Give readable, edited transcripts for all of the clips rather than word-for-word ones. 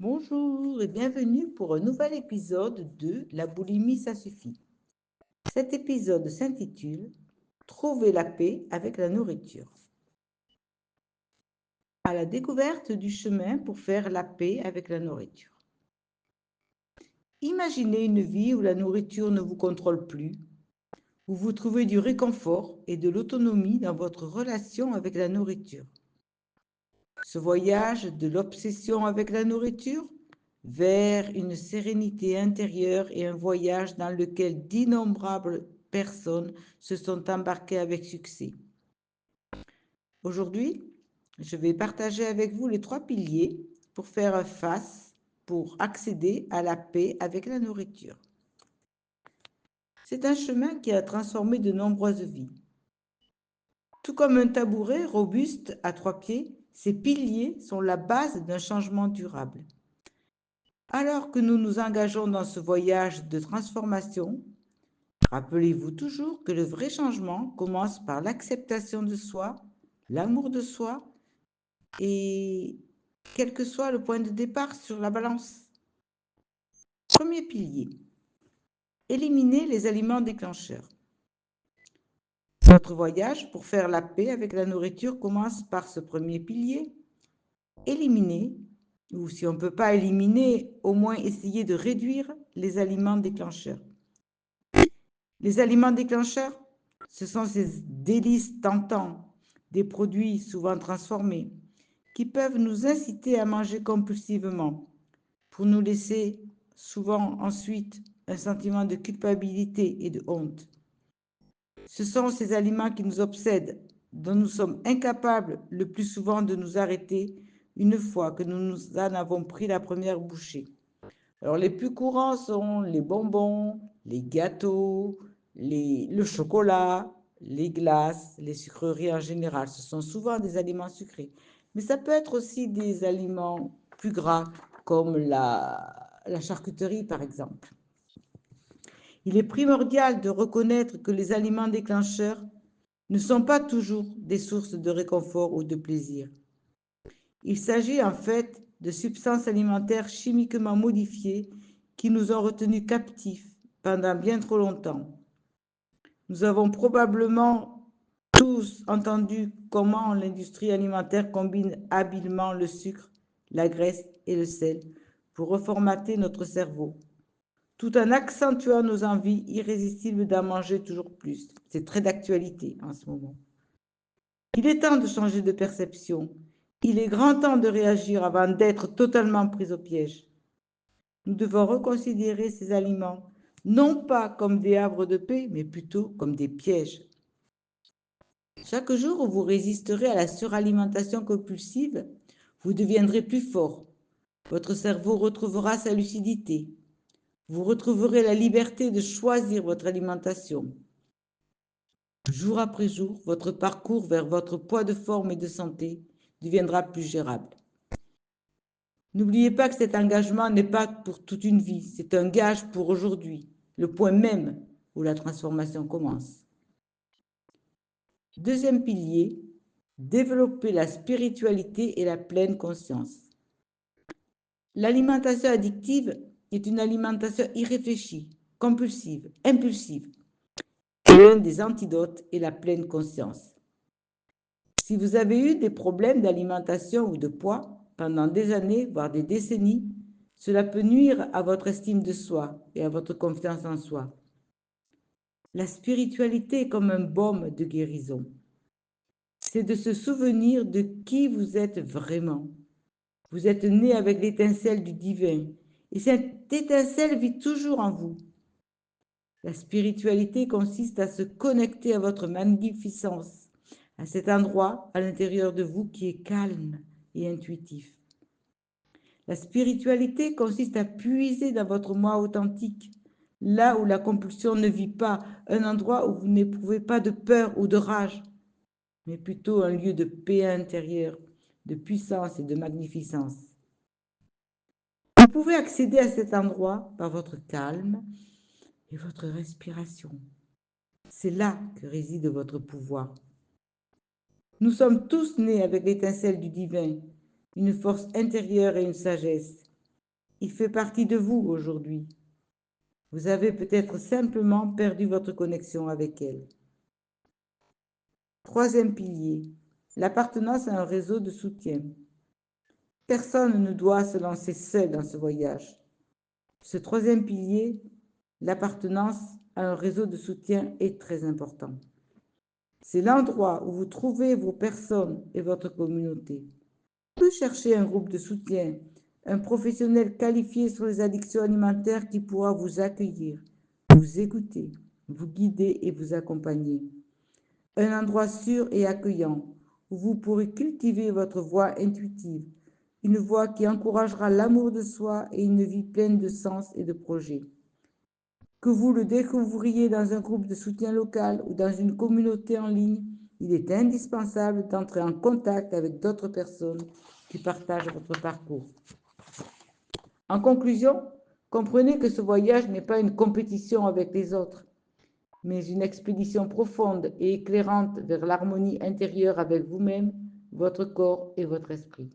Bonjour et bienvenue pour un nouvel épisode de La boulimie, ça suffit. Cet épisode s'intitule Trouver la paix avec la nourriture. À la découverte du chemin pour faire la paix avec la nourriture. Imaginez une vie où la nourriture ne vous contrôle plus, où vous trouvez du réconfort et de l'autonomie dans votre relation avec la nourriture. Ce voyage de l'obsession avec la nourriture vers une sérénité intérieure et un voyage dans lequel d'innombrables personnes se sont embarquées avec succès. Aujourd'hui, je vais partager avec vous les 3 piliers pour faire face, pour accéder à la paix avec la nourriture. C'est un chemin qui a transformé de nombreuses vies. Tout comme un tabouret robuste à 3 pieds, ces piliers sont la base d'un changement durable. Alors que nous nous engageons dans ce voyage de transformation, rappelez-vous toujours que le vrai changement commence par l'acceptation de soi, l'amour de soi et quel que soit le point de départ sur la balance. Premier pilier, éliminer les aliments déclencheurs. Notre voyage pour faire la paix avec la nourriture commence par ce premier pilier, éliminer, ou si on ne peut pas éliminer, au moins essayer de réduire les aliments déclencheurs. Les aliments déclencheurs, ce sont ces délices tentants, des produits souvent transformés, qui peuvent nous inciter à manger compulsivement, pour nous laisser souvent ensuite un sentiment de culpabilité et de honte. Ce sont ces aliments qui nous obsèdent, dont nous sommes incapables le plus souvent de nous arrêter une fois que nous en avons pris la première bouchée. Alors les plus courants sont les bonbons, les gâteaux, le chocolat, les glaces, les sucreries en général. Ce sont souvent des aliments sucrés. Mais ça peut être aussi des aliments plus gras, comme la charcuterie par exemple. Il est primordial de reconnaître que les aliments déclencheurs ne sont pas toujours des sources de réconfort ou de plaisir. Il s'agit en fait de substances alimentaires chimiquement modifiées qui nous ont retenus captifs pendant bien trop longtemps. Nous avons probablement tous entendu comment l'industrie alimentaire combine habilement le sucre, la graisse et le sel pour reformater notre cerveau, tout en accentuant nos envies irrésistibles d'en manger toujours plus. C'est très d'actualité en ce moment. Il est temps de changer de perception. Il est grand temps de réagir avant d'être totalement pris au piège. Nous devons reconsidérer ces aliments, non pas comme des havres de paix, mais plutôt comme des pièges. Chaque jour où vous résisterez à la suralimentation compulsive, vous deviendrez plus fort. Votre cerveau retrouvera sa lucidité. Vous retrouverez la liberté de choisir votre alimentation. Jour après jour, votre parcours vers votre poids de forme et de santé deviendra plus gérable. N'oubliez pas que cet engagement n'est pas pour toute une vie, c'est un gage pour aujourd'hui, le point même où la transformation commence. Deuxième pilier, développer la spiritualité et la pleine conscience. L'alimentation addictive est une alimentation irréfléchie, compulsive, impulsive. Et l'un des antidotes est la pleine conscience. Si vous avez eu des problèmes d'alimentation ou de poids pendant des années, voire des décennies, cela peut nuire à votre estime de soi et à votre confiance en soi. La spiritualité est comme un baume de guérison. C'est de se souvenir de qui vous êtes vraiment. Vous êtes né avec l'étincelle du divin et cette étincelle vit toujours en vous. La spiritualité consiste à se connecter à votre magnificence, à cet endroit à l'intérieur de vous qui est calme et intuitif. La spiritualité consiste à puiser dans votre moi authentique, là où la compulsion ne vit pas, un endroit où vous n'éprouvez pas de peur ou de rage, mais plutôt un lieu de paix intérieure, de puissance et de magnificence. Vous pouvez accéder à cet endroit par votre calme et votre respiration. C'est là que réside votre pouvoir. Nous sommes tous nés avec l'étincelle du divin, une force intérieure et une sagesse. il fait partie de vous aujourd'hui. Vous avez peut-être simplement perdu votre connexion avec elle. Troisième pilier, l'appartenance à un réseau de soutien. Personne ne doit se lancer seul dans ce voyage. Ce troisième pilier, l'appartenance à un réseau de soutien, est très important. C'est l'endroit où vous trouvez vos personnes et votre communauté. Vous cherchez un groupe de soutien, un professionnel qualifié sur les addictions alimentaires qui pourra vous accueillir, vous écouter, vous guider et vous accompagner. Un endroit sûr et accueillant où vous pourrez cultiver votre voix intuitive, une voix qui encouragera l'amour de soi et une vie pleine de sens et de projets. Que vous le découvriez dans un groupe de soutien local ou dans une communauté en ligne, il est indispensable d'entrer en contact avec d'autres personnes qui partagent votre parcours. En conclusion, comprenez que ce voyage n'est pas une compétition avec les autres, mais une expédition profonde et éclairante vers l'harmonie intérieure avec vous-même, votre corps et votre esprit.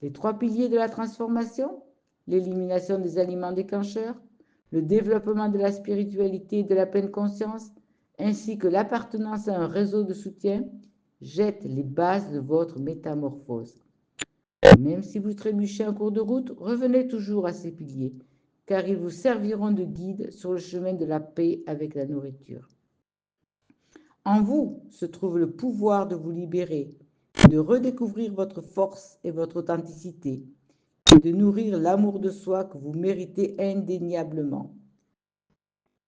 Les 3 piliers de la transformation, l'élimination des aliments déclencheurs, le développement de la spiritualité et de la pleine conscience, ainsi que l'appartenance à un réseau de soutien, jettent les bases de votre métamorphose. Même si vous trébuchez en cours de route, revenez toujours à ces piliers, car ils vous serviront de guide sur le chemin de la paix avec la nourriture. En vous se trouve le pouvoir de vous libérer, de redécouvrir votre force et votre authenticité, et de nourrir l'amour de soi que vous méritez indéniablement.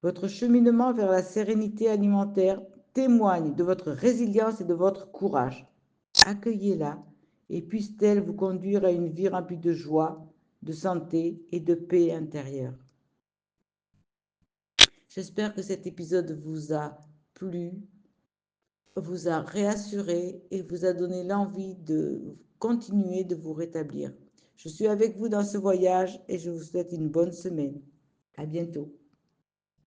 Votre cheminement vers la sérénité alimentaire témoigne de votre résilience et de votre courage. Accueillez-la et puisse-t-elle vous conduire à une vie remplie de joie, de santé et de paix intérieure. J'espère que cet épisode vous a plu, vous a réassuré et vous a donné l'envie de continuer de vous rétablir. Je suis avec vous dans ce voyage et je vous souhaite une bonne semaine. À bientôt.